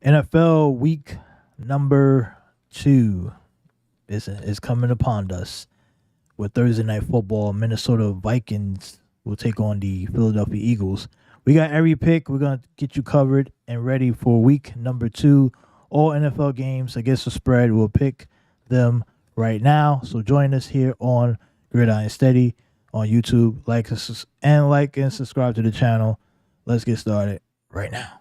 NFL week number 2 is coming upon us with Thursday night football. Minnesota Vikings will take on the Philadelphia Eagles. We got every pick. We're going to get you covered and ready for week number 2. All NFL games against the spread. We'll pick them right now. So join us here on GridironSteady on YouTube. Like and subscribe to the channel. Let's get started right now.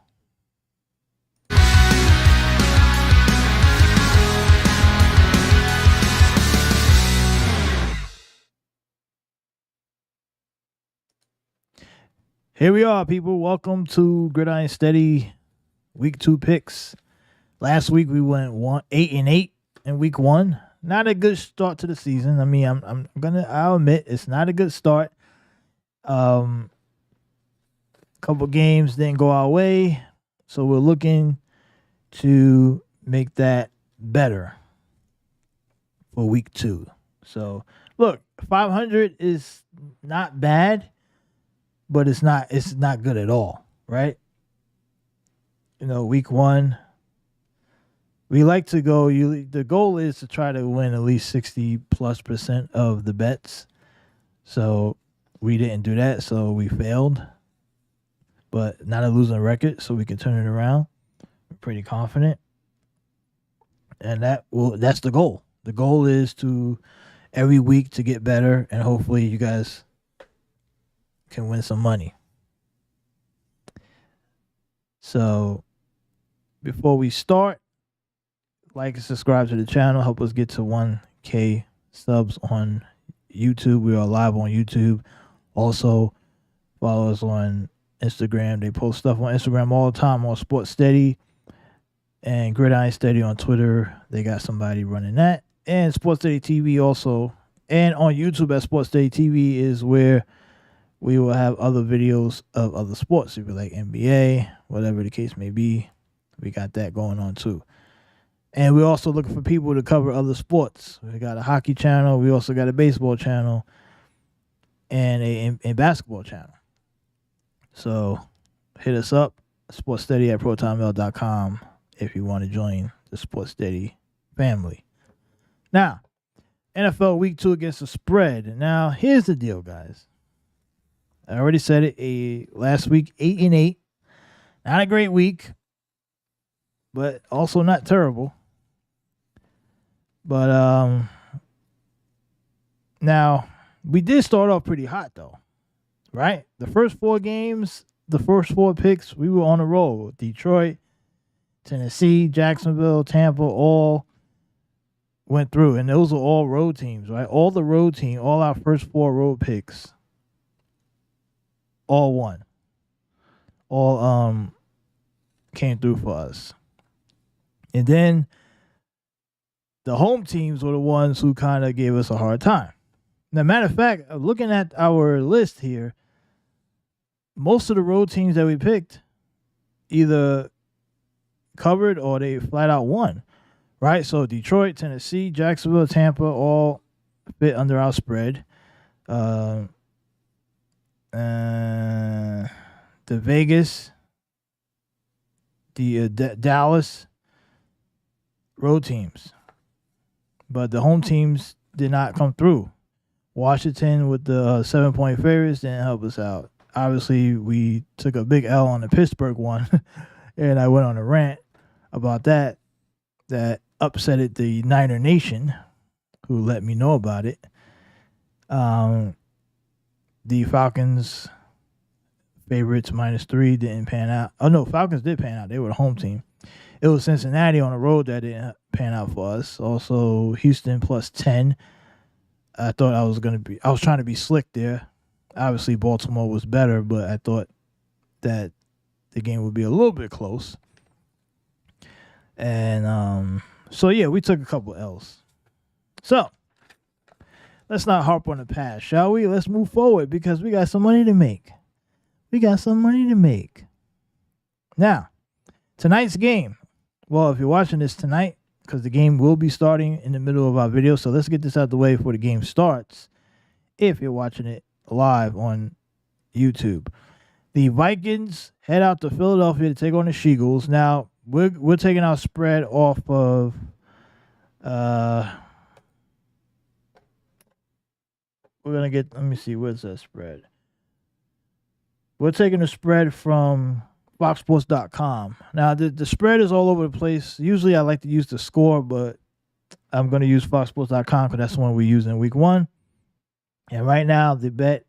Here we are, people. Welcome to GridironSteady week 2 picks. Last week we went 8-8 in week 1. Not a good start to the season. I mean, I'll admit it's not a good start. Couple games didn't go our way, so we're looking to make that better for week 2. So, look, 500 is not bad, but it's not good at all, right? You know, week 1, we like to go. The goal is to try to win at least 60+% of the bets. So we didn't do that, so we failed. But not a losing record, so we can turn it around. We're pretty confident, and that's the goal. The goal is to every week to get better, and hopefully you guys can win some money. So before we start, like and subscribe to the channel. Help us get to 1K subs on YouTube. We are live on YouTube. Also, follow us on Instagram. They post stuff on Instagram all the time on Sports Steady and GridironSteady on Twitter. They got somebody running that. And Sports Steady TV also. And on YouTube at Sports Steady TV is where we will have other videos of other sports. If you like NBA, whatever the case may be, we got that going on too. And we're also looking for people to cover other sports. We got a hockey channel. We also got a baseball channel and a basketball channel. So hit us up, sportssteady@protonmail.com if you want to join the Sports Steady family. Now, NFL Week 2 against the spread. Now, here's the deal, guys. I already said it last week, 8-8. Not a great week, but also not terrible. But now we did start off pretty hot though, right? The first 4 games, the first 4 picks, we were on a roll. Detroit, Tennessee, Jacksonville, Tampa, all went through, and those are all road teams, right? All the road team, all our first 4 road picks, all won. All came through for us. And then the home teams were the ones who kind of gave us a hard time. Now, matter of fact, looking at our list here, most of the road teams that we picked either covered or they flat out won, right? So Detroit, Tennessee, Jacksonville, Tampa all fit under our spread. The Vegas, the Dallas road teams. But the home teams did not come through. Washington with the 7-point favorites didn't help us out. Obviously, we took a big L on the Pittsburgh one, and I went on a rant about that upsetted the Niner Nation, who let me know about it. The Falcons favorites -3 didn't pan out. Oh, no, Falcons did pan out. They were the home team. It was Cincinnati on the road that didn't pan out for us. Also, Houston +10. I thought I was trying to be slick there. Obviously, Baltimore was better, but I thought that the game would be a little bit close. And so, yeah, we took a couple L's. So, let's not harp on the past, shall we? Let's move forward because we got some money to make. Now, tonight's game. Well, if you're watching this tonight, because the game will be starting in the middle of our video, so let's get this out of the way before the game starts. If you're watching it live on YouTube, the Vikings head out to Philadelphia to take on the Eagles. Now, we're taking our spread off of we're gonna get. Let me see. Where's that spread? We're taking the spread from FoxSports.com. Now the spread is all over the place. Usually I like to use the score, but I'm gonna use FoxSports.com because that's the one we use in Week 1. And right now the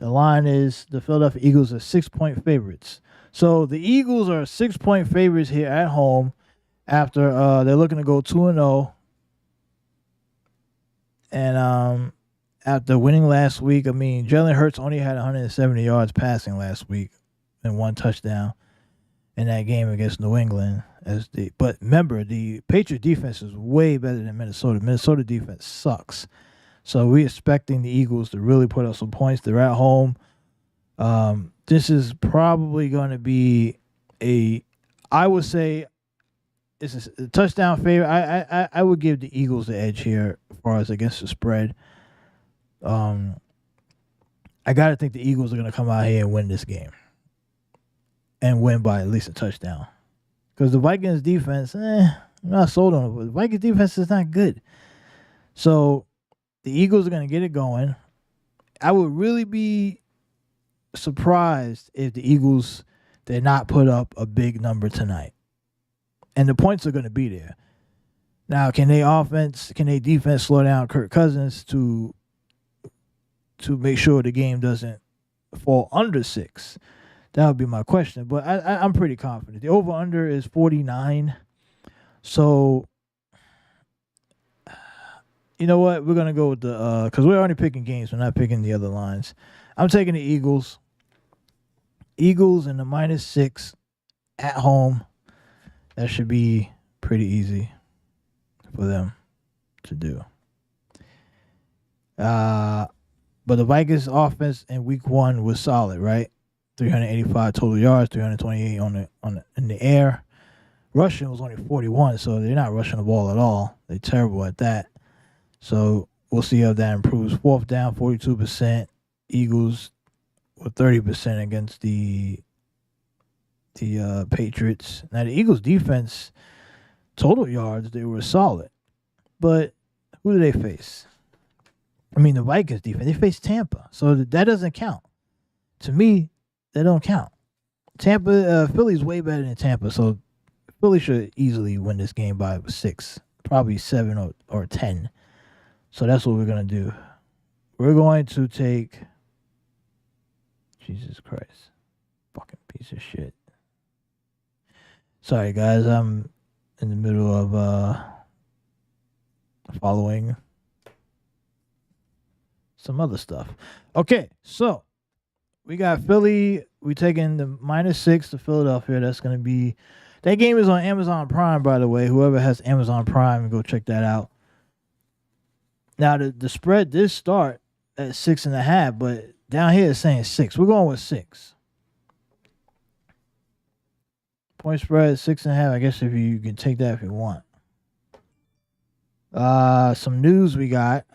line is the Philadelphia Eagles are 6-point favorites. So the Eagles are 6-point favorites here at home after they're looking to go 2-0. And after winning last week, I mean, Jalen Hurts only had 170 yards passing last week and 1 touchdown in that game against New England. But remember, the Patriots defense is way better than Minnesota. Minnesota defense sucks. So we're expecting the Eagles to really put up some points. They're at home. This is probably going to be I would say, it's a touchdown favorite. I would give the Eagles the edge here as far as against the spread. I got to think the Eagles are going to come out here and win this game. And win by at least a touchdown. Because the Vikings defense, I'm not sold on it. But the Vikings defense is not good. So the Eagles are going to get it going. I would really be surprised if the Eagles did not put up a big number tonight. And the points are going to be there. Now, can they defense slow down Kirk Cousins to make sure the game doesn't fall under 6? That would be my question. But I'm pretty confident. The over-under is 49. So, you know what? We're going to go with the because we're already picking games. We're not picking the other lines. I'm taking the Eagles. Eagles in the -6 at home. That should be pretty easy for them to do. But the Vikings offense in Week 1 was solid, right? 385 total yards, 328 in the air. Rushing was only 41, so they're not rushing the ball at all. They're terrible at that. So we'll see how that improves. 4th down, 42%. Eagles with 30% against the Patriots. Now the Eagles defense, total yards, they were solid. But who do they face? I mean, the Vikings defense, they face Tampa. So that doesn't count. To me, that don't count. Philly's way better than Tampa, so Philly should easily win this game by 6, probably 7 or 10. So that's what we're going to do. We're going to take, Jesus Christ, fucking piece of shit. Sorry, guys, I'm in the middle of following some other stuff. Okay, so we got Philly. We taking the -6 to Philadelphia. That's going to be, that game is on Amazon Prime, by the way. Whoever has Amazon Prime, go check that out. Now, the spread did start at 6.5, but down here it's saying 6. We're going with 6. Point spread 6.5. I guess if you can take that if you want. Some news we got.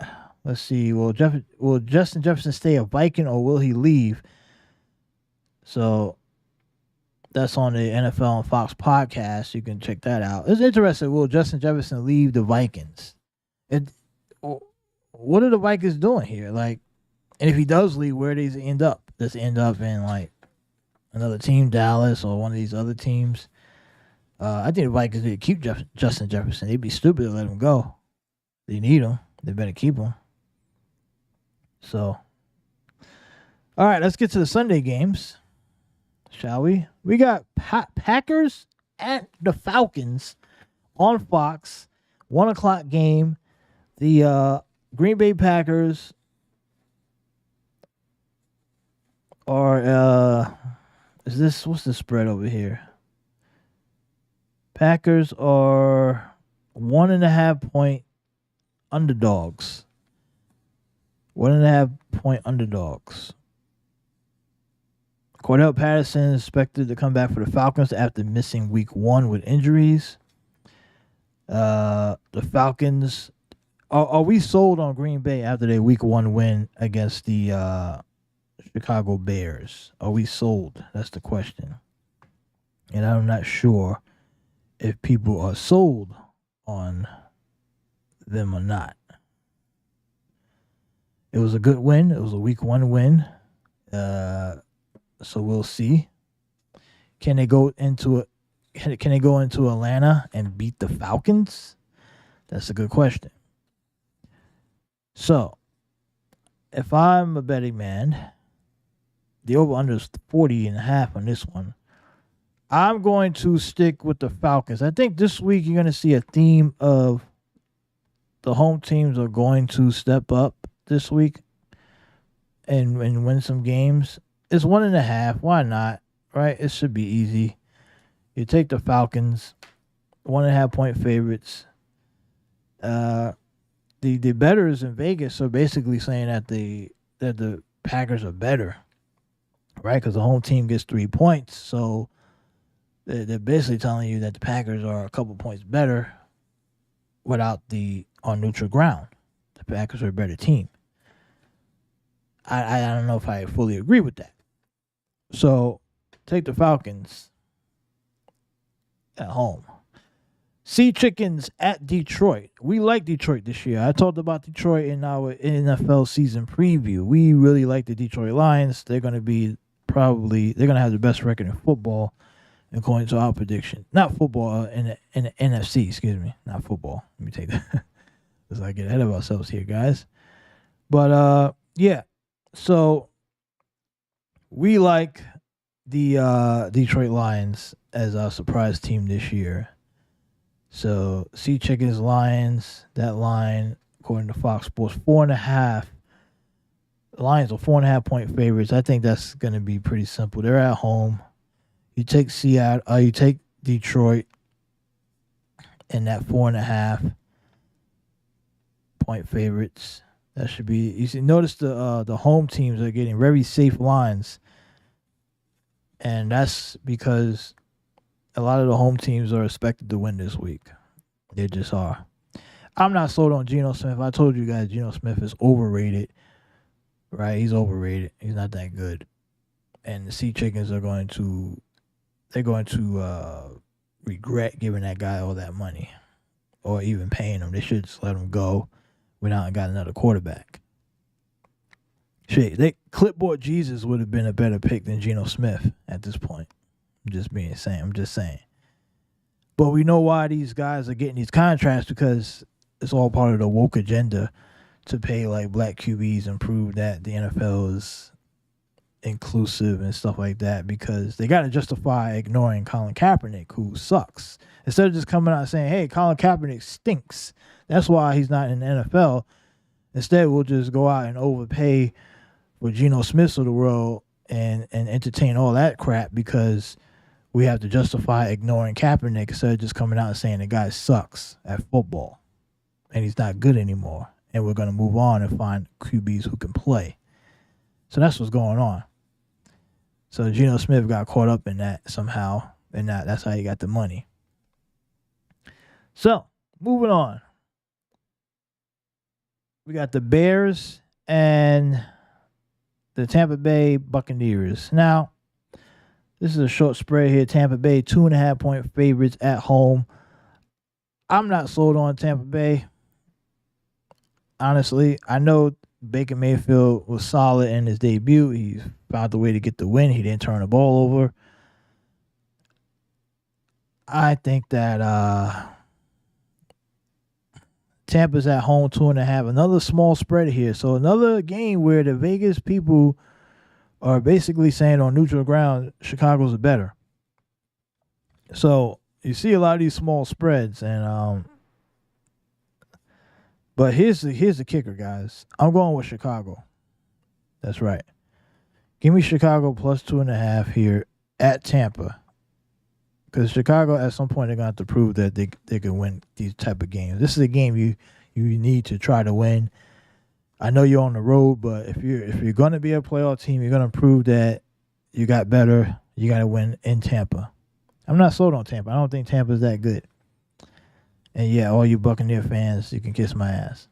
Let's see. Will Justin Jefferson stay a Viking or will he leave? So that's on the NFL and Fox podcast. You can check that out. It's interesting. Will Justin Jefferson leave the Vikings? What are the Vikings doing here? Like, and if he does leave, where does he end up? Does he end up in like another team, Dallas, or one of these other teams? I think the Vikings need to keep Justin Jefferson. They'd be stupid to let him go. They need him. They better keep him. So, all right, let's get to the Sunday games, shall we? We got Packers at the Falcons on Fox, 1:00 game. The Green Bay Packers are what's the spread over here? Packers are 1.5 point underdogs. 1.5 point underdogs. Cordell Patterson is expected to come back for the Falcons after missing Week 1 with injuries. The Falcons, are we sold on Green Bay after their Week 1 win against the Chicago Bears? Are we sold? That's the question. And I'm not sure if people are sold on them or not. It was a good win. It was a week 1 win. So we'll see. Can they go into it? Can they go into Atlanta and beat the Falcons? That's a good question. So, if I'm a betting man, the over-under is 40.5 on this one. I'm going to stick with the Falcons. I think this week you're going to see a theme of the home teams are going to step up this week and win some games. It's 1.5. Why not? Right? It should be easy. You take the Falcons, 1.5 point favorites. The bettors in Vegas are basically saying that the Packers are better, right? Because the home team gets 3 points. So they're basically telling you that the Packers are a couple points better on neutral ground. The Packers are a better team. I don't know if I fully agree with that. So take the Falcons at home. Sea Chickens at Detroit. We like Detroit this year. I talked about Detroit in our NFL season preview. We really like the Detroit Lions. They're going to have the best record in football, according to our prediction. Not football, in the NFC, excuse me. Not football. Let me take that. Let's not get ahead of ourselves here, guys. But, yeah. So, we like the Detroit Lions as our surprise team this year. So, Sea Chickens, Lions, that line, according to Fox Sports, 4.5. The Lions are 4.5 point favorites. I think that's going to be pretty simple. They're at home. You take Seattle, you take Detroit in that 4.5 point favorites. That should be. You see, notice the home teams are getting very safe lines, and that's because a lot of the home teams are expected to win this week. They just are. I'm not sold on Geno Smith. I told you guys Geno Smith is overrated. Right? He's overrated. He's not that good. And the Sea Chickens are going to regret giving that guy all that money or even paying him. They should just let him go without got another quarterback. Shit, Clipboard Jesus would have been a better pick than Geno Smith at this point. I'm just saying. But we know why these guys are getting these contracts, because it's all part of the woke agenda to pay like black QBs and prove that the NFL is inclusive and stuff like that, because they got to justify ignoring Colin Kaepernick, who sucks. Instead of just coming out and saying, hey, Colin Kaepernick stinks, that's why he's not in the NFL. Instead, we'll just go out and overpay for Geno Smiths of the world and entertain all that crap because we have to justify ignoring Kaepernick instead of just coming out and saying the guy sucks at football and he's not good anymore, and we're going to move on and find QBs who can play. So that's what's going on. So Geno Smith got caught up in that somehow, and that's how he got the money. So, moving on. We got the Bears and the Tampa Bay Buccaneers. Now, this is a short spread here. Tampa Bay, 2.5 point favorites at home. I'm not sold on Tampa Bay. Honestly, I know Baker Mayfield was solid in his debut. He found the way to get the win. He didn't turn the ball over. I think that Tampa's at home, 2.5. Another small spread here. So another game where the Vegas people are basically saying on neutral ground, Chicago's better. So you see a lot of these small spreads, and but here's the kicker, guys. I'm going with Chicago. That's right. Give me Chicago plus 2.5 here at Tampa. Because Chicago, at some point, they're going to have to prove that they can win these type of games. This is a game you need to try to win. I know you're on the road, but if you're going to be a playoff team, you're going to prove that you got better. You got to win in Tampa. I'm not sold on Tampa. I don't think Tampa's that good. And yeah, all you Buccaneer fans, you can kiss my ass.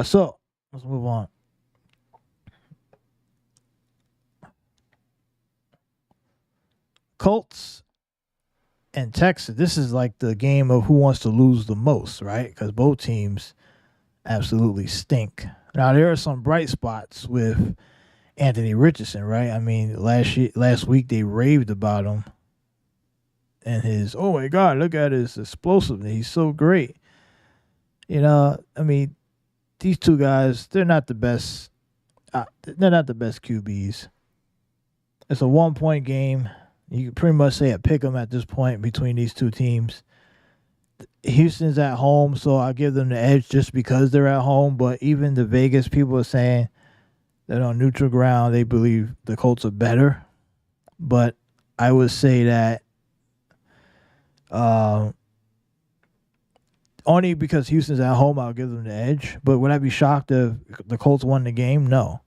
So let's move on. Colts And Texas, this is like the game of who wants to lose the most, right? Because both teams absolutely stink. Now there are some bright spots with Anthony Richardson, right? I mean, last week they raved about him and his, oh my God, look at his explosiveness. He's so great. I mean, these two guys, they're not the best. They're not the best QBs. It's a 1 point game. You can pretty much say a pick 'em at this point between these two teams. Houston's at home, so I give them the edge just because they're at home. But even the Vegas people are saying that on neutral ground, they believe the Colts are better. But I would say that only because Houston's at home, I'll give them the edge. But would I be shocked if the Colts won the game? No.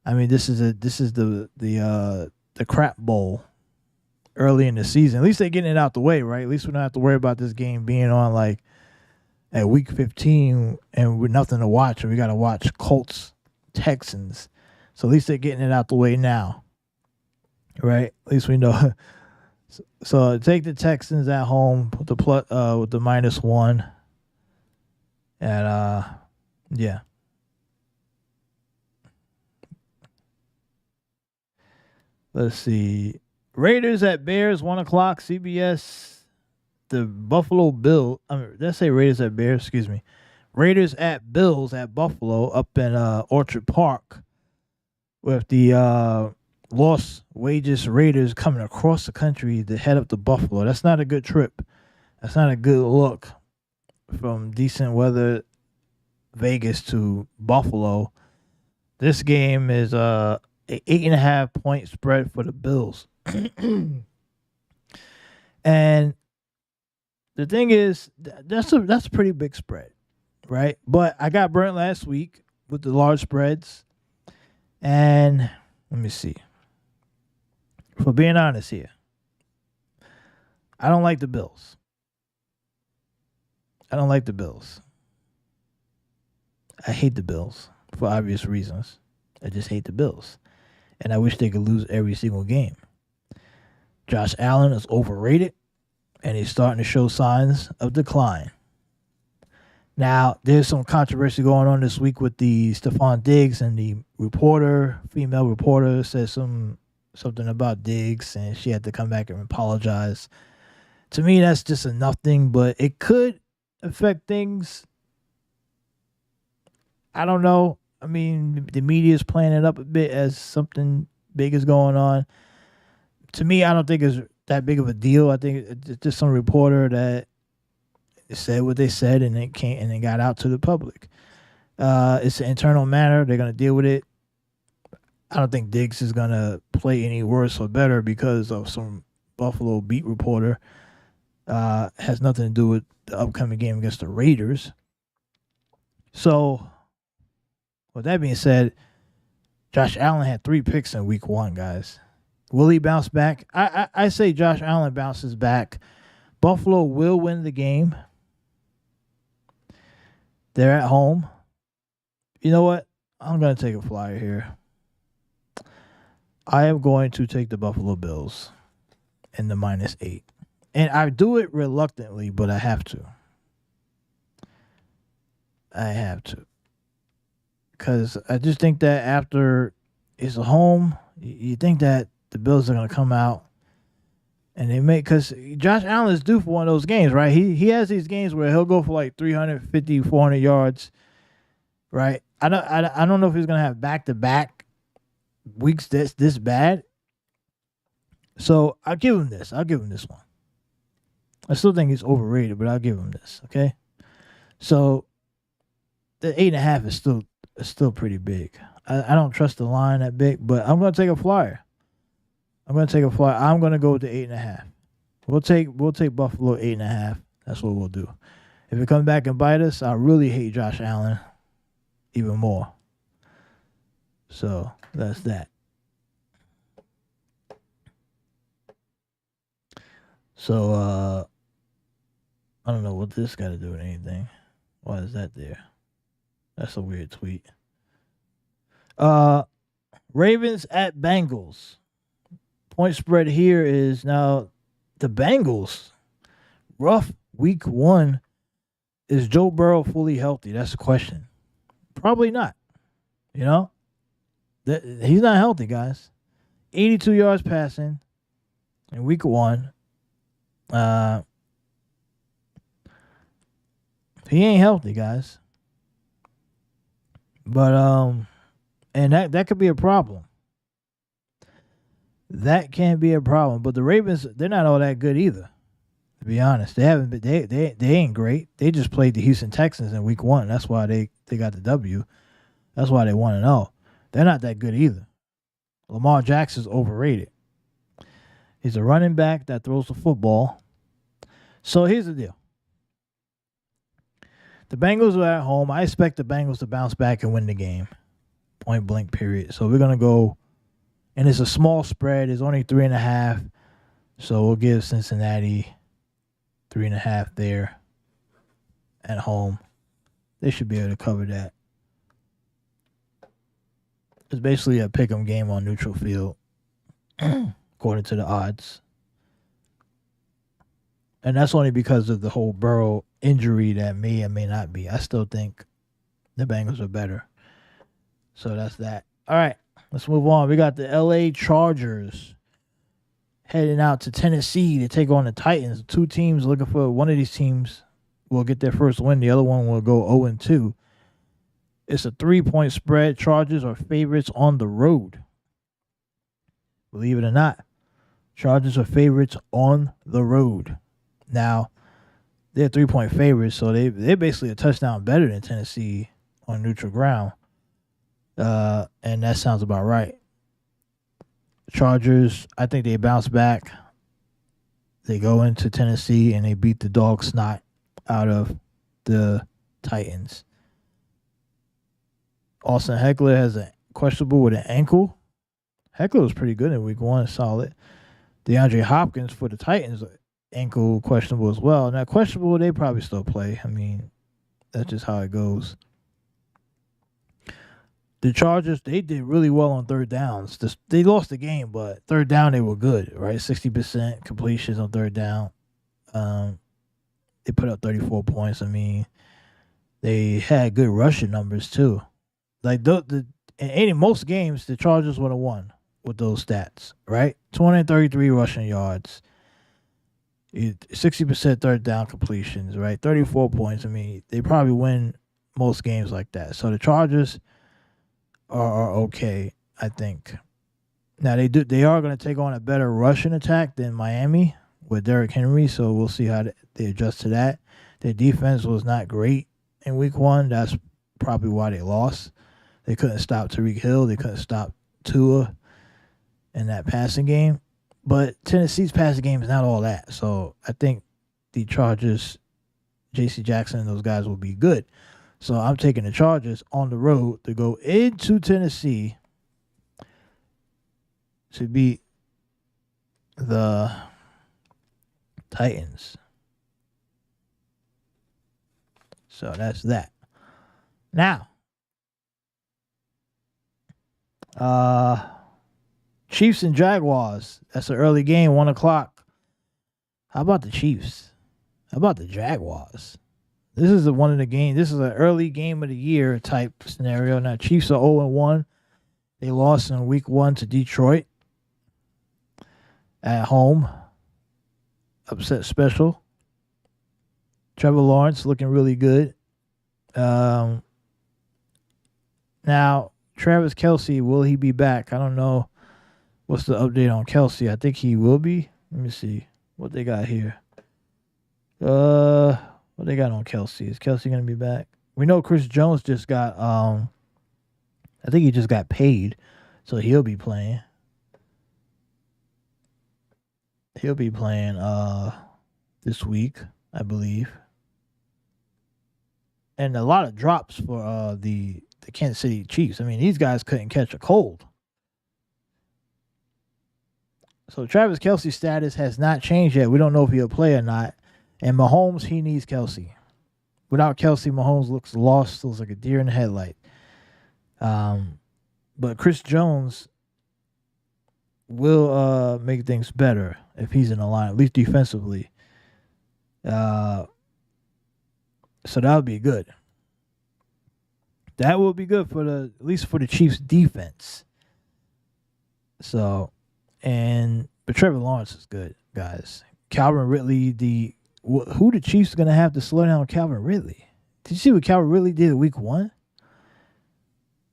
I mean, this is the crap bowl early in the season. At least they're getting it out the way, right? At least we don't have to worry about this game being on like at week 15 and with nothing to watch, and we got to watch Colts Texans. So at least they're getting it out the way now, right? At least we know. So take the Texans at home with the -1, and yeah. Let's see. Raiders at Bears, 1:00, CBS. The Buffalo Bills. Did I say Raiders at Bears? Excuse me. Raiders at Bills at Buffalo up in Orchard Park with the Los Wages Raiders coming across the country to head up to Buffalo. That's not a good trip. That's not a good look from decent weather Vegas to Buffalo. This game is an 8.5-point spread for the Bills. And the thing is, that's a pretty big spread, right? But I got burnt last week with the large spreads. And let me see. For being honest here, I don't like the Bills. I don't like the Bills. I hate the Bills for obvious reasons. I just hate the Bills. And I wish they could lose every single game. Josh Allen is overrated, and he's starting to show signs of decline. Now, there's some controversy going on this week with the Stephon Diggs, and the female reporter, said something about Diggs, and she had to come back and apologize. To me, that's just a nothing, but it could affect things. I don't know. I mean, the media is playing it up a bit as something big is going on. To me, I don't think it's that big of a deal. I think it's just some reporter that said what they said, and it got out to the public. It's an internal matter. They're going to deal with it. I don't think Diggs is going to play any worse or better because of some Buffalo beat reporter. Has nothing to do with the upcoming game against the Raiders. So, with that being said, Josh Allen had 3 picks in week 1, guys. Will he bounce back? I say Josh Allen bounces back. Buffalo will win the game. They're at home. You know what? I'm going to take a flyer here. I am going to take the Buffalo Bills in the -8. And I do it reluctantly, but I have to. Because I just think that after it's a home, you think that the Bills are going to come out and they make, because Josh Allen is due for one of those games, right? He has these games where he'll go for like 350, 400 yards, right? I don't know if he's going to have back-to-back weeks this bad. So I'll give him this. I'll give him this one. I still think he's overrated, but I'll give him this, okay? So the 8.5 is still pretty big. I don't trust the line that big, but I'm going to take a flyer. I'm going to go with the 8.5. We'll take Buffalo 8.5. That's what we'll do. If it comes back and bite us, I really hate Josh Allen even more. So that's that. So I don't know what this got to do with anything. Why is that there? That's a weird tweet. Ravens at Bengals. Point spread here is now The Bengals, rough week 1. Is Joe Burrow fully healthy? That's the question. Probably not. You know, he's not healthy, guys. 82 yards passing in week 1. He ain't healthy, guys. But and that could be a problem. That can be a problem. But the Ravens, they're not all that good either. To be honest, they haven't been. They ain't great. They just played the Houston Texans in week 1. That's why they got the W. That's why they want to know. They're not that good either. Lamar Jackson's overrated. He's a running back that throws the football. So here's the deal. The Bengals are at home. I expect the Bengals to bounce back and win the game. Point blank, period. So we're going to go, and it's a small spread. It's only 3.5. So we'll give Cincinnati 3.5 there at home. They should be able to cover that. It's basically a pick'em game on neutral field, according to the odds. And that's only because of the whole Burrow injury that may or may not be. I still think the Bengals are better. So that's that. All right, let's move on. We got the LA Chargers heading out to Tennessee to take on the Titans. Two teams looking for one of these teams will get their first win. The other one will go 0-2. It's a 3-point spread. Chargers are favorites on the road. Believe it or not, Chargers are favorites on the road. Now, they're 3-point favorites, so they're basically a touchdown better than Tennessee on neutral ground. And that sounds about right. Chargers, I think they bounce back. They go into Tennessee and they beat the dog snot out of the Titans. Austin Heckler has a questionable with an ankle. Heckler was pretty good in week 1, solid. DeAndre Hopkins for the Titans, ankle questionable as well. Now, questionable, they probably still play. I mean, that's just how it goes. The Chargers, they did really well on third downs. They lost the game, but third down, they were good, right? 60% completions on third down. They put up 34 points. I mean, they had good rushing numbers, too. Like, in most games, the Chargers would have won with those stats, right? 233 rushing yards, 60% third down completions, right? 34 points. I mean, they probably win most games like that. So the Chargers are okay, I think. Now they are going to take on a better rushing attack than Miami with Derrick Henry, so we'll see how they adjust to that. Their defense was not great in week 1. That's probably why they lost. They couldn't stop Tyreek Hill. They couldn't stop Tua in that passing game. But Tennessee's passing game is not all that. So I think the Chargers, J.C. Jackson and those guys will be good. So I'm taking the Chargers on the road to go into Tennessee to beat the Titans. So that's that. Now, Chiefs and Jaguars. That's an early game, 1 o'clock. How about the Chiefs? How about the Jaguars? This is one of the games. This is an early game of the year type scenario. Now, Chiefs are 0-1. They lost in week 1 to Detroit at home. Upset special. Trevor Lawrence looking really good. Now, Travis Kelce, will he be back? I don't know. What's the update on Kelce? I think he will be. Let me see what they got here. What they got on Kelce? Is Kelce going to be back? We know Chris Jones just got, I think he just got paid, so he'll be playing. He'll be playing this week, I believe. And a lot of drops for the Kansas City Chiefs. I mean, these guys couldn't catch a cold. So Travis Kelce's status has not changed yet. We don't know if he'll play or not. And Mahomes, he needs Kelce. Without Kelce, Mahomes looks lost, looks like a deer in the headlight. But Chris Jones will make things better if he's in the line, at least defensively. So that would be good. That will be good for at least for the Chiefs defense. So, but Trevor Lawrence is good, guys. Calvin Ridley, who the Chiefs are gonna have to slow down Calvin Ridley? Did you see what Calvin Ridley did week 1?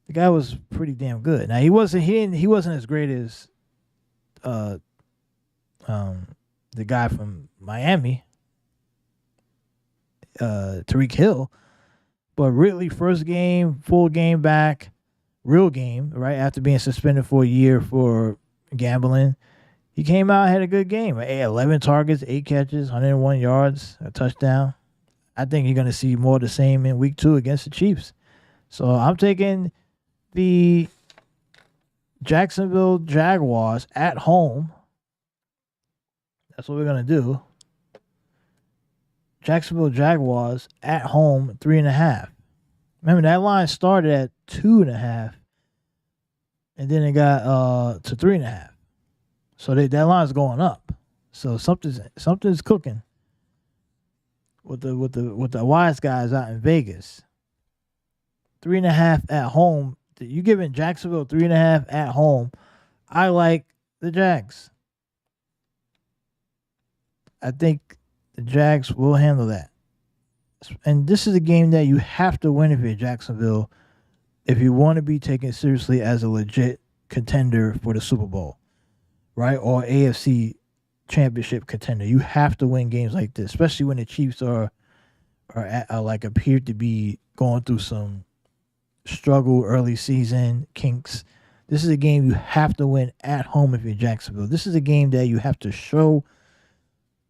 The guy was pretty damn good. Now he wasn't as great as the guy from Miami, Tyreek Hill, but Ridley first game, full game back, real game, right after being suspended for a year for gambling. He came out and had a good game. 11 targets, 8 catches, 101 yards, a touchdown. I think you're going to see more of the same in week 2 against the Chiefs. So I'm taking the Jacksonville Jaguars at home. That's what we're going to do. Jacksonville Jaguars at home, 3.5. Remember, that line started at 2.5. And then it got to 3.5. So that line's going up. So something's cooking with the wise guys out in Vegas. 3.5 at home. You giving Jacksonville 3.5 at home. I like the Jags. I think the Jags will handle that. And this is a game that you have to win if you're Jacksonville, if you want to be taken seriously as a legit contender for the Super Bowl, right? Or AFC championship contender. You have to win games like this, especially when the Chiefs are like appear to be going through some struggle early season kinks. This is a game you have to win at home if you're Jacksonville. This is a game that you have to show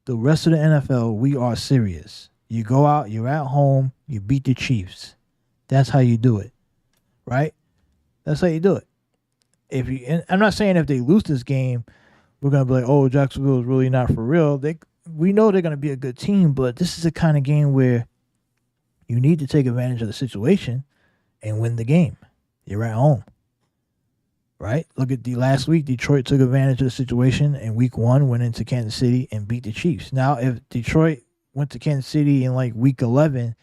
the rest of the NFL we are serious. You go out, you're at home, you beat the Chiefs. That's how you do it, right? That's how you do it. And I'm not saying if they lose this game, we're gonna be like, oh, Jacksonville is really not for real. We know they're gonna be a good team, but this is the kind of game where you need to take advantage of the situation and win the game. You're at home, right? Look at the last week. Detroit took advantage of the situation in week 1, went into Kansas City and beat the Chiefs. Now, if Detroit went to Kansas City in like week 11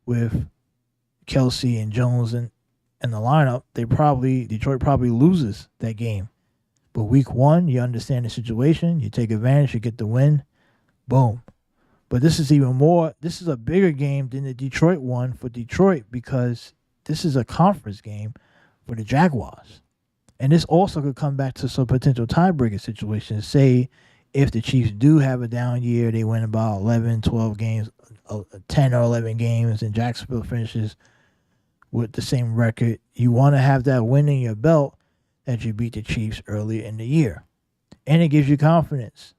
with Kelsey and Jones in the lineup, Detroit probably loses that game. But week 1, you understand the situation, you take advantage, you get the win, boom. But this is even more. This is a bigger game than the Detroit one for Detroit because this is a conference game for the Jaguars. And this also could come back to some potential tiebreaker situations. Say if the Chiefs do have a down year, they win about 11, 12 games, 10 or 11 games, and Jacksonville finishes with the same record. You want to have that win in your belt that you beat the Chiefs earlier in the year. And it gives you confidence.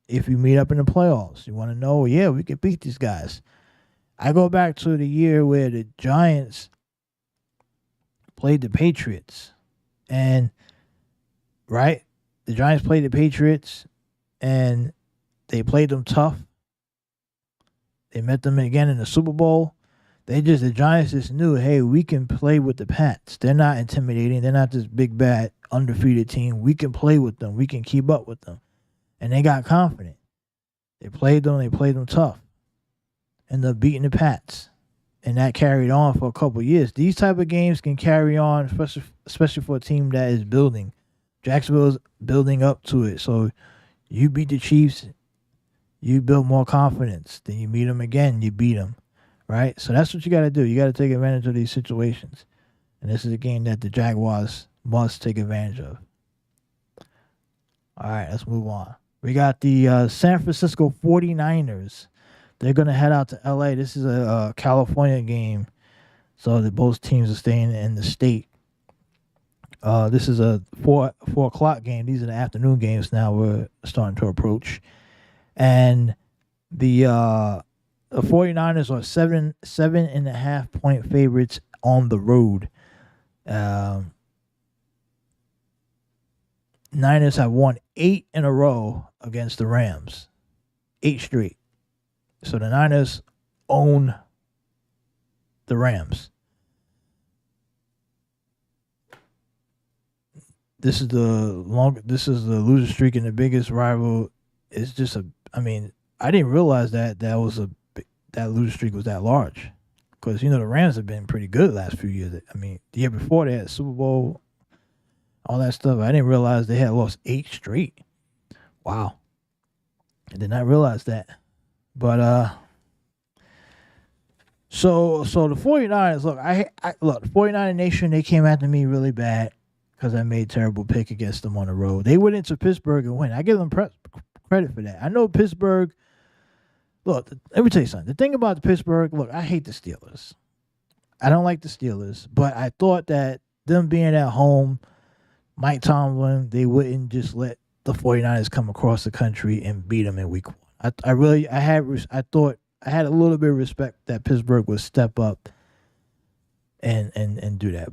If you meet up in the playoffs, you want to know, yeah, we can beat these guys. I go back to the year where the Giants played the Patriots. And, right, the Giants played the Patriots, and they played them tough. They met them again in the Super Bowl. The Giants just knew, hey, we can play with the Pats. They're not intimidating. They're not this big, bad, undefeated team. We can play with them. We can keep up with them. And they got confident. They played them tough. Ended up beating the Pats. And that carried on for a couple of years. These type of games can carry on, especially for a team that is building. Jacksonville's building up to it. So you beat the Chiefs, you build more confidence. Then you meet them again, you beat them. Right? So that's what you got to do. You got to take advantage of these situations. And this is a game that the Jaguars must take advantage of. All right, let's move on. We got the San Francisco 49ers. They're going to head out to L.A. This is a California game, so that both teams are staying in the state. This is a 4 o'clock game. These are the afternoon games now we're starting to approach. And the 49ers are 7.5 point favorites on the road. Niners have won 8 in a row against the Rams. 8 straight. So the Niners own the Rams. this is the losing streak and the biggest rival. It's just I didn't realize that that losing streak was that large, because the Rams have been pretty good the last few years. I mean, the year before they had the Super Bowl, all that stuff. I didn't realize they had lost 8 straight. Wow, I did not realize that. But so the 49ers, look, the 49er Nation, they came after me really bad because I made a terrible pick against them on the road. They went into Pittsburgh and win. I give them credit for that. I know Pittsburgh. Look, let me tell you something. The thing about the Pittsburgh, look, I hate the Steelers. I don't like the Steelers, but I thought that them being at home, Mike Tomlin, they wouldn't just let the 49ers come across the country and beat them in week 1. I thought I had a little bit of respect that Pittsburgh would step up and do that.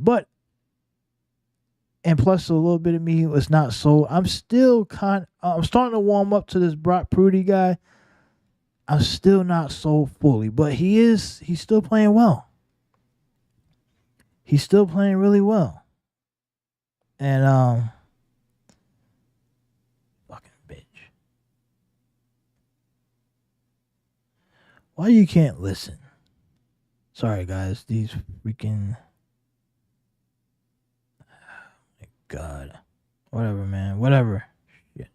And plus a little bit of me was not so. I'm starting to warm up to this Brock Purdy guy. I'm still not so fully, but he's still playing well. He's still playing really well. And fucking bitch. Why you can't listen? Sorry guys, these freaking my God. Whatever, man. Whatever. Shit.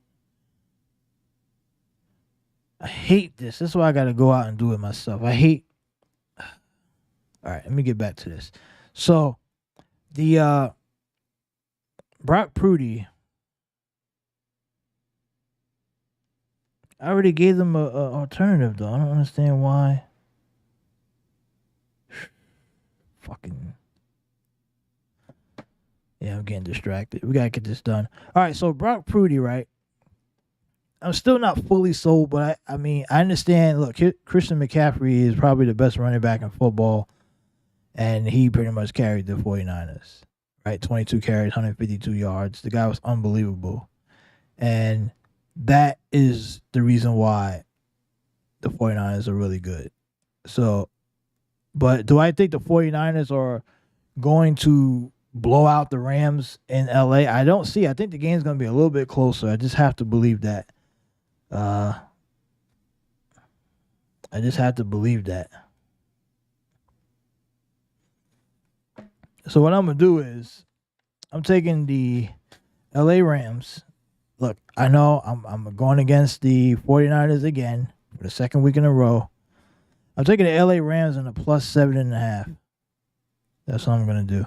I hate this. This is why I gotta go out and do it myself. I hate. Alright, let me get back to this. So the Brock Purdy, I already gave them a alternative though. I don't understand why. Fucking. Yeah, I'm getting distracted. We gotta get this done. All right, so Brock Purdy, right? I'm still not fully sold, but I mean, I understand. Look, Christian McCaffrey is probably the best running back in football, and he pretty much carried the 49ers, right? 22 carries, 152 yards. The guy was unbelievable. And that is the reason why the 49ers are really good. So, but do I think the 49ers are going to blow out the Rams in LA? I don't see. I think the game's going to be a little bit closer. I just have to believe that. I just have to believe that. So what I'm going to do is I'm taking the LA Rams. Look, I know I'm going against the 49ers again for the second week in a row. I'm taking the LA Rams in a plus 7.5. That's what I'm going to do.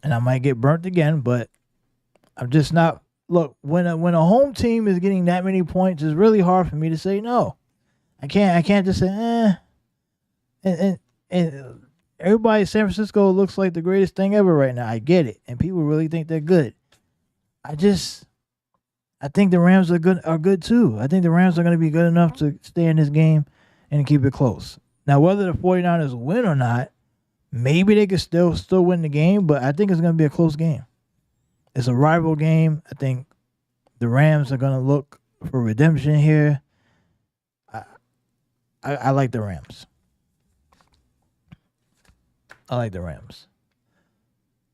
And I might get burnt again, but I'm just not. Look, when a home team is getting that many points, it's really hard for me to say no. I can't just say And everybody in San Francisco looks like the greatest thing ever right now. I get it, and people really think they're good. I think the Rams are good too. I think the Rams are going to be good enough to stay in this game and keep it close. Now, whether the 49ers win or not, maybe they could still win the game, but I think it's going to be a close game. It's a rival game. I think the Rams are going to look for redemption here. I like the Rams. I like the Rams.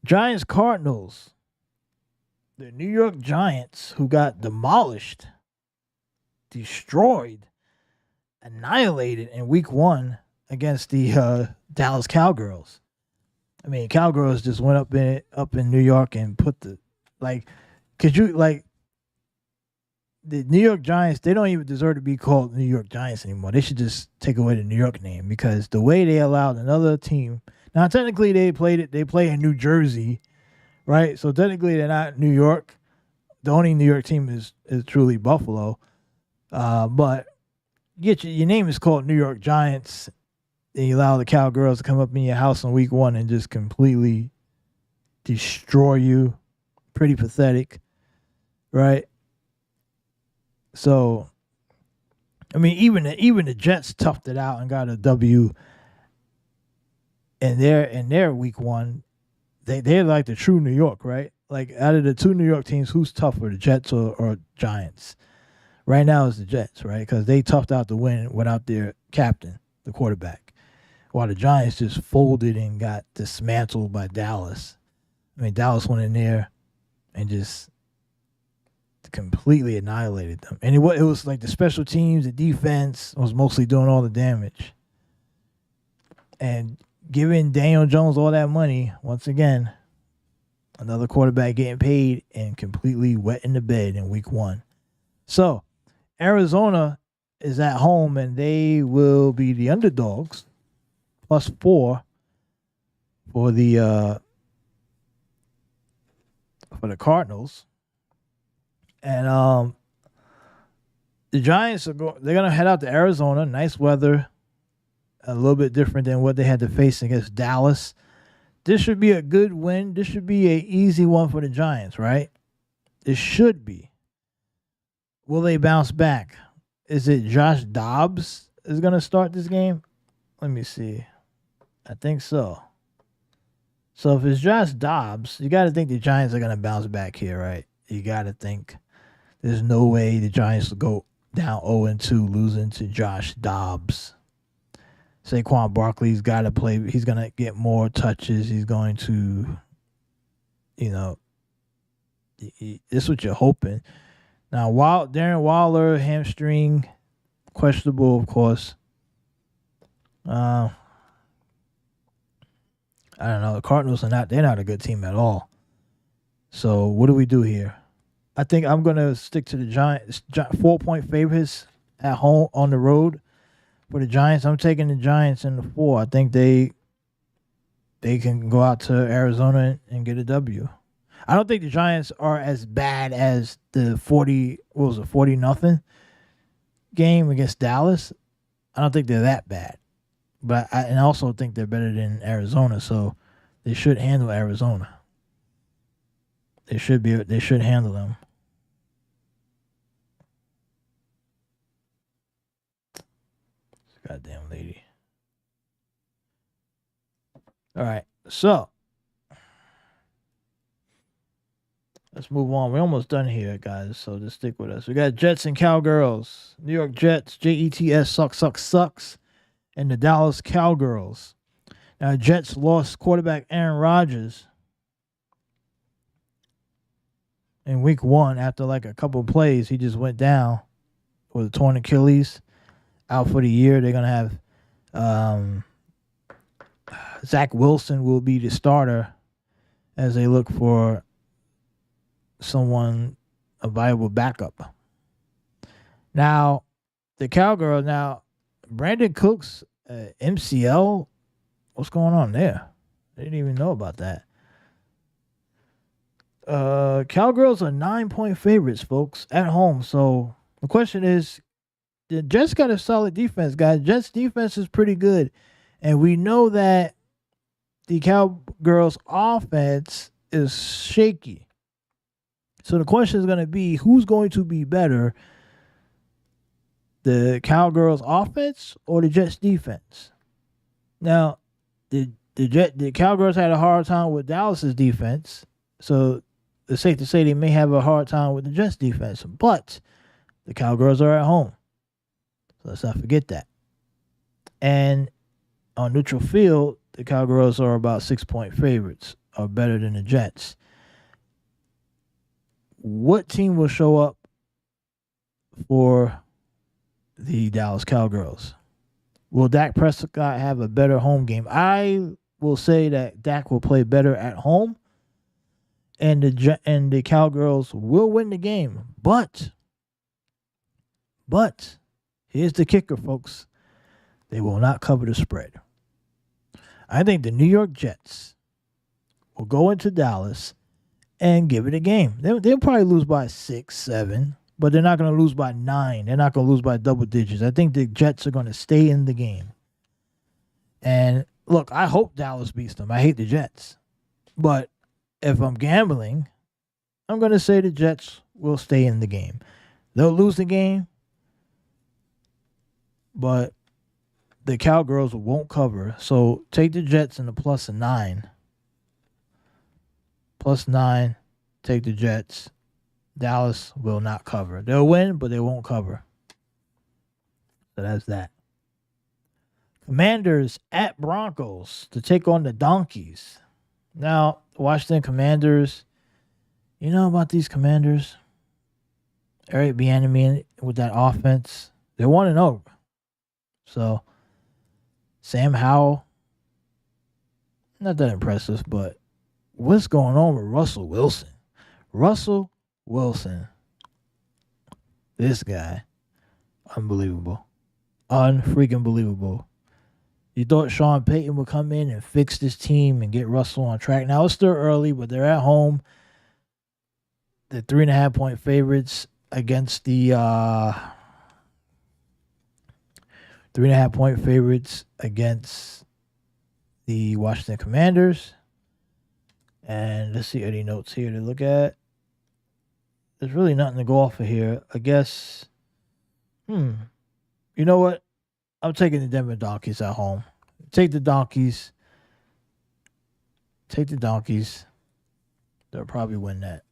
Giants Cardinals. The New York Giants, who got demolished, destroyed, annihilated in week 1 against the Dallas Cowgirls. I mean, Cowgirls just went up in New York and put the the New York Giants, they don't even deserve to be called New York Giants anymore. They should just take away the New York name, because the way they allowed another team. Now, technically, they play in New Jersey, right? So technically, they're not New York. The only New York team is truly Buffalo. But your name is called New York Giants, and you allow the Cowgirls to come up in your house in week 1 and just completely destroy you. Pretty pathetic, right? So, I mean, even the Jets toughed it out and got a W. In their week 1, they're like the true New York, right? Like, out of the 2 New York teams, who's tougher, the Jets or Giants? Right now it's the Jets, right? Because they toughed out the win without their captain, the quarterback, while the Giants just folded and got dismantled by Dallas. I mean, Dallas went in there and just completely annihilated them. And it was like the special teams, the defense was mostly doing all the damage. And giving Daniel Jones all that money, once again, another quarterback getting paid and completely wet in the bed in week 1. So, Arizona is at home and they will be the underdogs, +4 for the Cardinals. And the Giants they're gonna head out to Arizona. Nice weather, a little bit different than what they had to face against Dallas. This should be a good win. This should be an easy one for the Giants, right? It should be. Will they bounce back? Is it Josh Dobbs is gonna start this game? Let me see. I think so. So if it's Josh Dobbs, you got to think the Giants are gonna bounce back here, right? You got to think. There's no way the Giants will go down 0-2 losing to Josh Dobbs. Saquon Barkley's got to play. He's going to get more touches. He's going to, this is what you're hoping. Now, Darren Waller, hamstring, questionable, of course. I don't know. The Cardinals they're not a good team at all. So what do we do here? I think I'm going to stick to the Giants. 4-point favorites at home on the road for the Giants. I'm taking the Giants in the 4. I think they can go out to Arizona and get a W. I don't think the Giants are as bad as the 40-0 game against Dallas. I don't think they're that bad. But I also think they're better than Arizona, so they should handle Arizona. They should handle them. Goddamn lady. All right, so let's move on. We're almost done here, guys, so just stick with us. We got Jets and Cowgirls. New York Jets, Jets, sucks, and the Dallas Cowgirls. Now, Jets lost quarterback Aaron Rodgers in week 1 after like a couple of plays. He just went down with a torn Achilles, out for the year. They're going to have Zach Wilson will be the starter as they look for a viable backup. Now, the Cowgirls, Brandon Cooks, MCL, what's going on there? I didn't even know about that. Cowgirls are 9-point favorites, folks, at home. So the question is, the Jets got a solid defense, guys. Jets defense is pretty good. And we know that the Cowgirls offense is shaky. So the question is going to be, who's going to be better, the Cowgirls offense or the Jets defense? Now, the Cowgirls had a hard time with Dallas's defense. So it's safe to say they may have a hard time with the Jets defense. But the Cowgirls are at home. So let's not forget that. And on neutral field, the Cowgirls are about 6-point favorites, are better than the Jets. What team will show up for the Dallas Cowgirls? Will Dak Prescott have a better home game? I will say that Dak will play better at home, and the Cowgirls will win the game. But here's the kicker, folks. They will not cover the spread. I think the New York Jets will go into Dallas and give it a game. They'll probably lose by 6, 7, but they're not going to lose by 9. They're not going to lose by double digits. I think the Jets are going to stay in the game. And look, I hope Dallas beats them. I hate the Jets. But if I'm gambling, I'm going to say the Jets will stay in the game. They'll lose the game, but the Cowgirls won't cover. So take the Jets in the +9. +9, take the Jets. Dallas will not cover. They'll win, but they won't cover. So that's that. Commanders at Broncos to take on the Donkeys. Now, Washington Commanders. You know about these Commanders? Eric Bieniemy with that offense. They're 1-0. So, Sam Howell, not that impressive, but what's going on with Russell Wilson? Russell Wilson. This guy. Unbelievable. Unfreaking believable. You thought Sean Payton would come in and fix this team and get Russell on track. Now, it's still early, but they're at home. They're 3.5-point favorites against the 3.5-point favorites against the Washington Commanders. And let's see any notes here to look at. There's really nothing to go off of here. I guess, you know what? I'm taking the Denver Donkeys at home. Take the Donkeys. Take the Donkeys. They'll probably win that.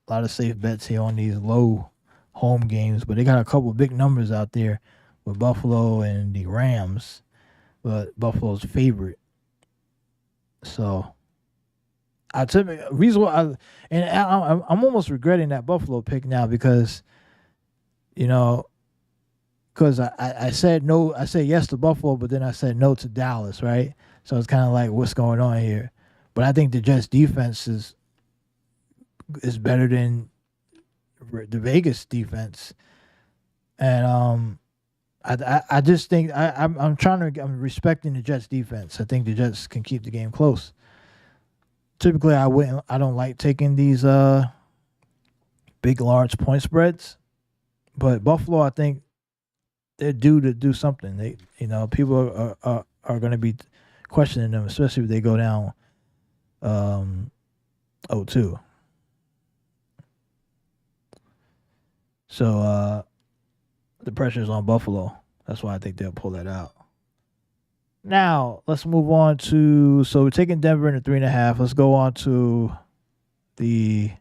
A lot of safe bets here on these low home games, but they got a couple big numbers out there with Buffalo and the Rams, but Buffalo's favorite. So I took reason why I'm almost regretting that Buffalo pick now because I said no, I said yes to Buffalo, but then I said no to Dallas, right? So it's kind of like what's going on here. But I think the Jets defense is better than the Vegas defense, and I just think I'm respecting the Jets defense. I think the Jets can keep the game close. Typically, I don't like taking these big, large point spreads, but Buffalo, I think they're due to do something. People are going to be questioning them, especially if they go down 0-2. So the pressure's on Buffalo. That's why I think they'll pull that out. Now, let's move on to... So we're taking Denver in the 3.5. Let's go on to the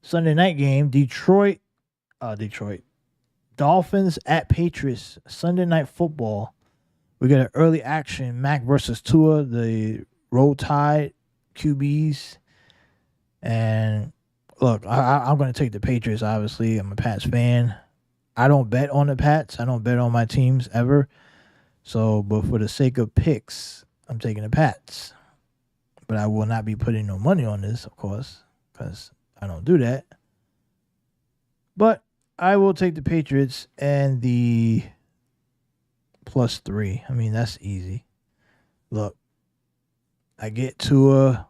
Sunday night game. Detroit. Dolphins at Patriots. Sunday night football. We got an early action. Mac versus Tua. The Roll Tide QBs. And... Look, I'm going to take the Patriots, obviously. I'm a Pats fan. I don't bet on the Pats. I don't bet on my teams ever. So, but for the sake of picks, I'm taking the Pats. But I will not be putting no money on this, of course, because I don't do that. But I will take the Patriots and the +3. I mean, that's easy. Look, I get Tua.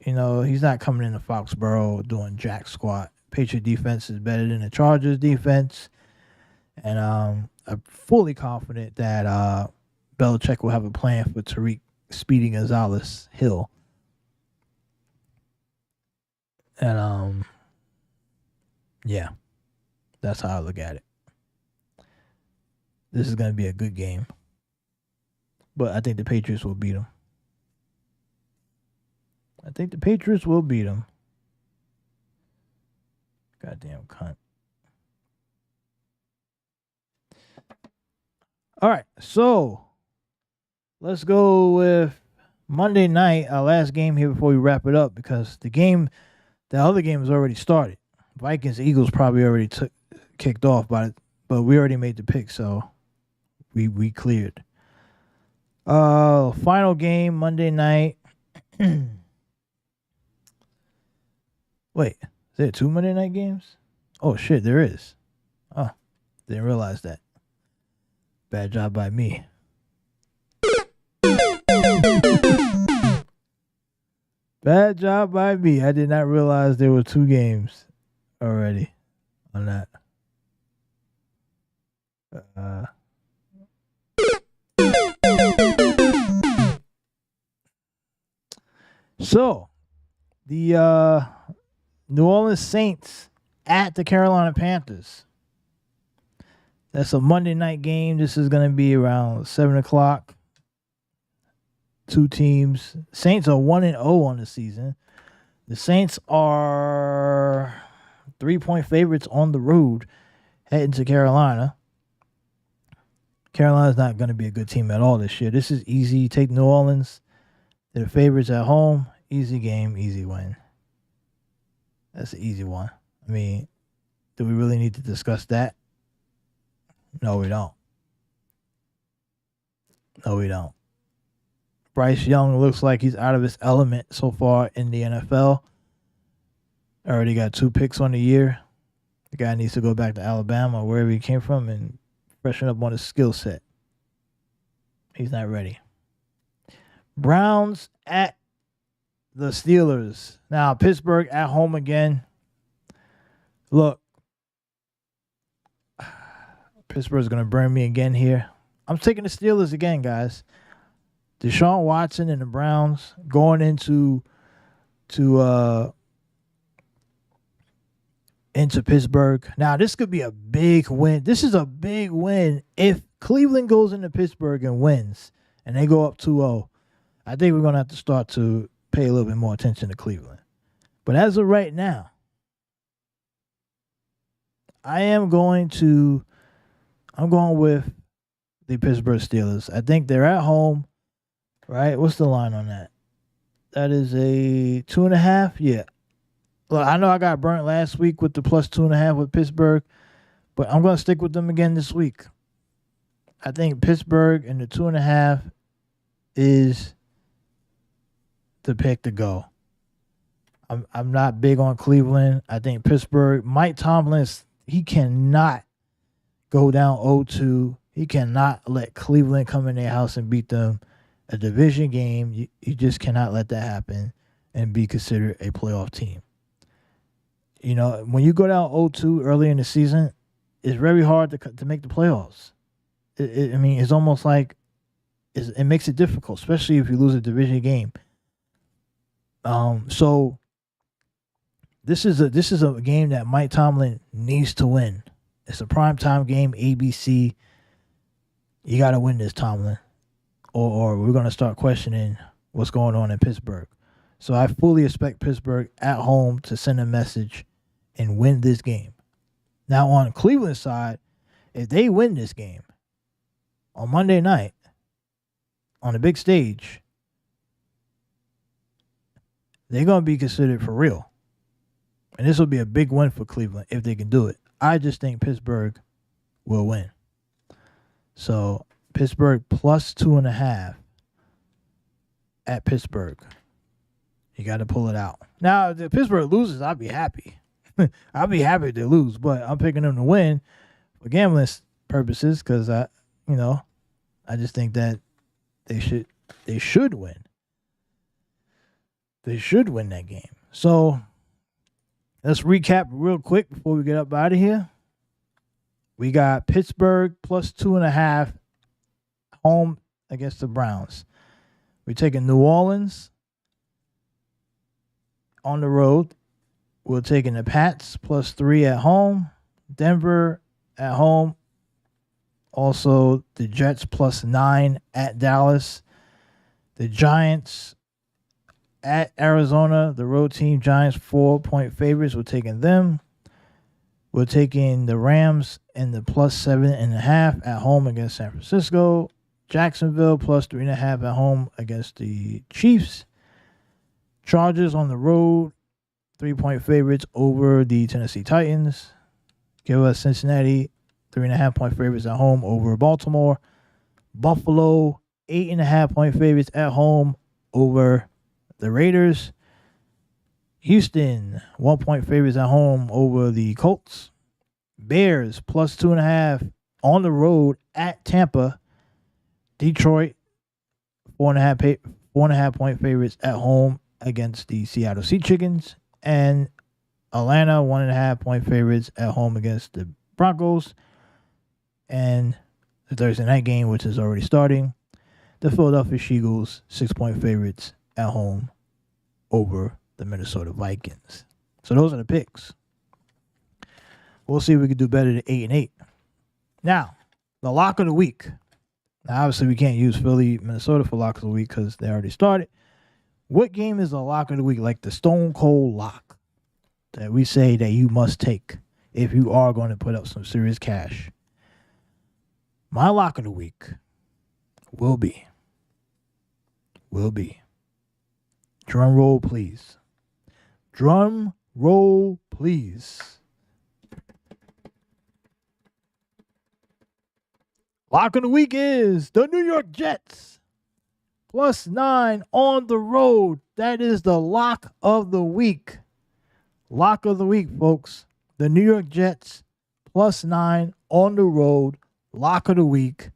He's not coming into Foxborough doing jack squat. Patriot defense is better than the Chargers defense. And I'm fully confident that Belichick will have a plan for Tariq Speedy Gonzalez Hill. And, yeah, that's how I look at it. This is going to be a good game. But I think the Patriots will beat them. Goddamn cunt. All right, so let's go with Monday night, our last game here before we wrap it up, because the other game has already started. Vikings Eagles probably already kicked off, but we already made the pick, so we cleared. Final game Monday night. Wait, is there 2 Monday night games? Oh, shit, there is. Oh, didn't realize that. Bad job by me. Bad job by me. I did not realize there were 2 games already on that. So, the New Orleans Saints at the Carolina Panthers. That's a Monday night game. This is going to be around 7 o'clock. 2 teams. Saints are 1-0 on the season. The Saints are 3-point favorites on the road heading to Carolina. Carolina's not going to be a good team at all this year. This is easy. You take New Orleans. They're the favorites at home. Easy game, easy win. That's an easy one. I mean, do we really need to discuss that? No, we don't. No, we don't. Bryce Young looks like he's out of his element so far in the NFL. Already got 2 picks on the year. The guy needs to go back to Alabama or wherever he came from and freshen up on his skill set. He's not ready. Browns at the Steelers. Now, Pittsburgh at home again. Look, Pittsburgh's going to burn me again here. I'm taking the Steelers again, guys. Deshaun Watson and the Browns going into Pittsburgh. Now, this could be a big win. This is a big win if Cleveland goes into Pittsburgh and wins and they go up 2-0. I think we're going to have to start to pay a little bit more attention to Cleveland. But as of right now, I'm going with the Pittsburgh Steelers. I think they're at home, right? What's the line on that? That is a 2.5? Yeah. Look, I know I got burnt last week with the plus 2.5 with Pittsburgh, but I'm going to stick with them again this week. I think Pittsburgh and the 2.5 is the pick to go. I'm not big on Cleveland. I think Pittsburgh, Mike Tomlin, he cannot go down 0-2. He cannot let Cleveland come in their house and beat them. A division game, you just cannot let that happen and be considered a playoff team. You know, when you go down 0-2 early in the season, it's very hard to make the playoffs. I mean, it's almost like it makes it difficult, especially if you lose a division game. So this is a game that Mike Tomlin needs to win. It's a primetime game, ABC. You got to win this, Tomlin, or we're going to start questioning what's going on in Pittsburgh. So I fully expect Pittsburgh at home to send a message and win this game. Now on Cleveland's side, if they win this game on Monday night on the big stage, they're going to be considered for real. And this will be a big win for Cleveland if they can do it. I just think Pittsburgh will win. So Pittsburgh plus 2.5 at Pittsburgh. You got to pull it out. Now, if Pittsburgh loses, I'll be happy. I'll be happy to lose, but I'm picking them to win for gambling purposes because I just think that they should win. They should win that game. So let's recap real quick before we get up out of here. We got Pittsburgh plus 2.5 home against the Browns. We're taking New Orleans on the road. We're taking the Pats plus 3 at home. Denver at home. Also, the Jets plus 9 at Dallas. The Giants at Arizona. The road team, Giants 4-point favorites. We're taking them. We're taking the Rams and the plus 7.5 at home against San Francisco. Jacksonville plus 3.5 at home against the Chiefs. Chargers on the road, 3-point favorites over the Tennessee Titans. Give us Cincinnati, 3.5-point favorites at home over Baltimore. Buffalo, 8.5-point favorites at home over the Raiders. Houston, 1-point favorites at home over the Colts. Bears, plus 2.5 on the road at Tampa. Detroit, 4.5-point favorites at home against the Seattle Sea Chickens. And Atlanta, 1.5-point favorites at home against the Broncos. And the Thursday night game, which is already starting, the Philadelphia Eagles, 6-point favorites at home over the Minnesota Vikings. So those are the picks. We'll see if we can do better than 8-8. Now, the lock of the week. Now, obviously, we can't use Philly, Minnesota for lock of the week because they already started. What game is the lock of the week, like the stone cold lock that we say that you must take if you are going to put up some serious cash? My lock of the week will be. Drum roll, please. Drum roll, please. Lock of the week is the New York Jets. +9 on the road. That is the lock of the week. Lock of the week, folks. The New York Jets +9 on the road. Lock of the week.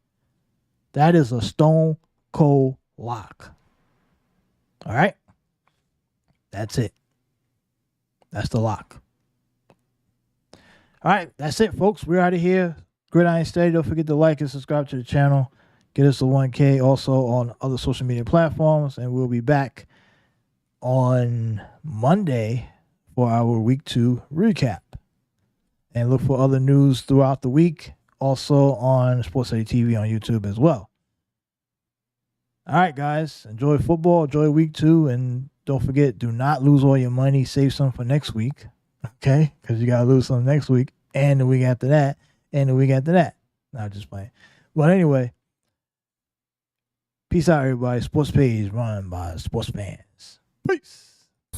That is a stone cold lock. All right? That's it. That's the lock. All right, that's it, folks. We're out of here. GridironSteady. Don't forget to like and subscribe to the channel. Get us to 1K also on other social media platforms. And we'll be back on Monday for our week 2 recap. And look for other news throughout the week. Also on SportsCity TV on YouTube as well. All right, guys. Enjoy football. Enjoy week 2. And don't forget, do not lose all your money. Save some for next week. Okay? Because you got to lose some next week. And the week after that. And the week after that. No, just playing. But anyway. Peace out, everybody. Sports page run by sports fans. Peace.